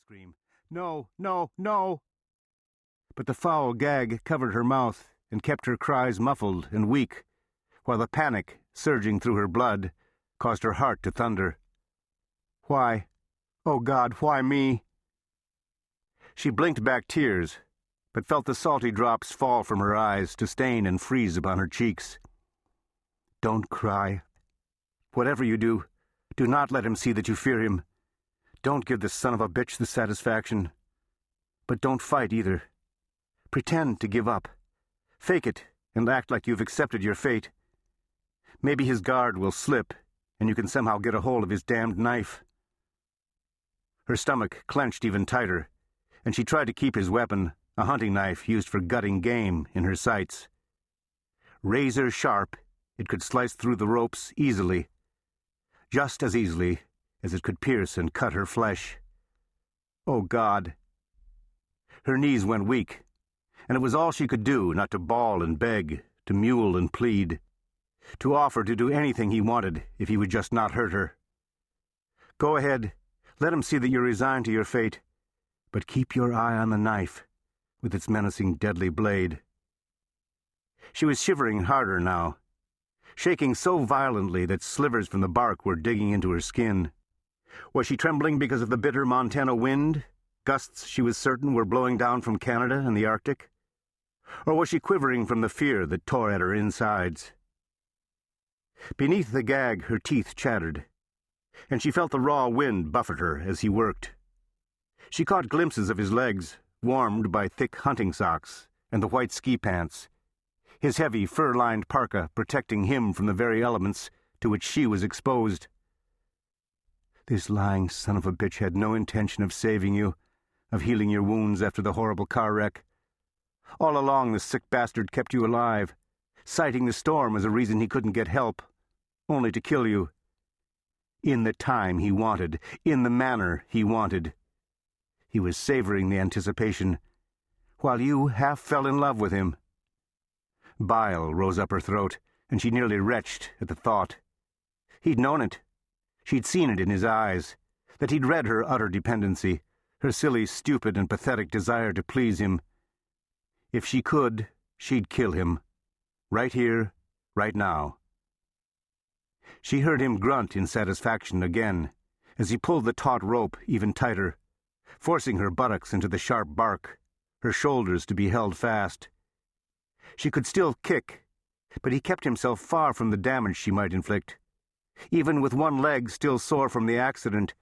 scream. "No, no, no!" But the foul gag covered her mouth and kept her cries muffled and weak, while the panic, surging through her blood, caused her heart to thunder. Why? Oh, God, why me? She blinked back tears, but felt the salty drops fall from her eyes to stain and freeze upon her cheeks. Don't cry. Whatever you do, do not let him see that you fear him. Don't give this son of a bitch the satisfaction. But don't fight either. Pretend to give up. Fake it and act like you've accepted your fate. Maybe his guard will slip, and you can somehow get a hold of his damned knife. Her stomach clenched even tighter, and she tried to keep his weapon, a hunting knife used for gutting game, in her sights. Razor sharp, it could slice through the ropes easily, just as easily as it could pierce and cut her flesh. Oh, God! Her knees went weak, and it was all she could do not to bawl and beg, to mule and plead, to offer to do anything he wanted if he would just not hurt her. Go ahead, let him see that you're resigned to your fate, but keep your eye on the knife, with its menacing deadly blade. She was shivering harder now, shaking so violently that slivers from the bark were digging into her skin. Was she trembling because of the bitter Montana wind, gusts she was certain were blowing down from Canada and the Arctic? Or was she quivering from the fear that tore at her insides? Beneath the gag her teeth chattered, and she felt the raw wind buffet her as he worked. She caught glimpses of his legs, warmed by thick hunting socks and the white ski pants, his heavy fur-lined parka protecting him from the very elements to which she was exposed. This lying son of a bitch had no intention of saving you, of healing your wounds after the horrible car wreck. All along the sick bastard kept you alive, citing the storm as a reason he couldn't get help, only to kill you. In the time he wanted, in the manner he wanted. He was savoring the anticipation, while you half fell in love with him. Bile rose up her throat, and she nearly retched at the thought. He'd known it. She'd seen it in his eyes, that he'd read her utter dependency, her silly, stupid, and pathetic desire to please him. If she could, she'd kill him. Right here, right now. She heard him grunt in satisfaction again, as he pulled the taut rope even tighter, forcing her buttocks into the sharp bark, her shoulders to be held fast. She could still kick, but he kept himself far from the damage she might inflict, even with one leg still sore from the accident.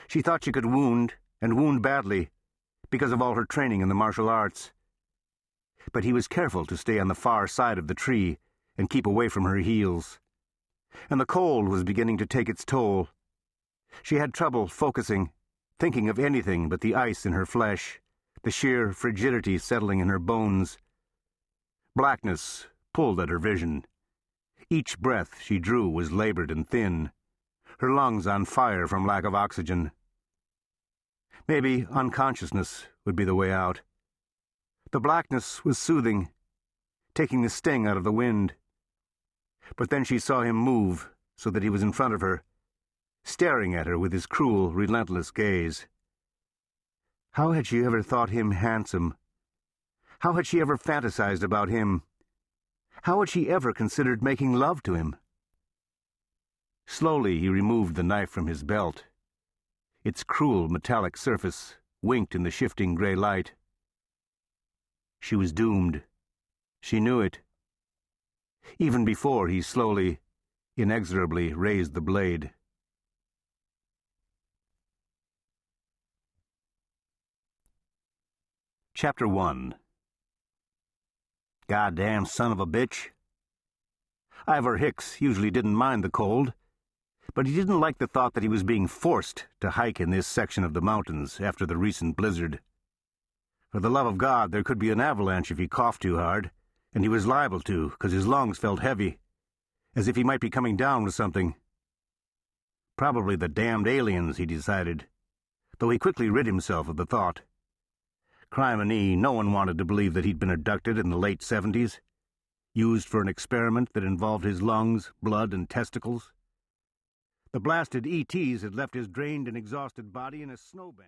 She thought she could wound, and wound badly, because of all her training in the martial arts. But he was careful to stay on the far side of the tree and keep away from her heels. And the cold was beginning to take its toll. She had trouble focusing, thinking of anything but the ice in her flesh, the sheer frigidity settling in her bones. Blackness pulled at her vision. Each breath she drew was labored and thin, her lungs on fire from lack of oxygen. Maybe unconsciousness would be the way out. The blackness was soothing, taking the sting out of the wind. But then she saw him move so that he was in front of her, staring at her with his cruel, relentless gaze. How had she ever thought him handsome? How had she ever fantasized about him? How had she ever considered making love to him? Slowly he removed the knife from his belt. Its cruel metallic surface winked in the shifting gray light. She was doomed. She knew it. Even before he slowly, inexorably raised the blade. Chapter 1. Goddamn son of a bitch. Ivor Hicks usually didn't mind the cold, but he didn't like the thought that he was being forced to hike in this section of the mountains after the recent blizzard. For the love of God, there could be an avalanche if he coughed too hard, and he was liable to, because his lungs felt heavy, as if he might be coming down with something. Probably the damned aliens, he decided, though he quickly rid himself of the thought. Criminy, no one wanted to believe that he'd been abducted in the late 70s, used for an experiment that involved his lungs, blood, and testicles. The blasted ETs had left his drained and exhausted body in a snowbank.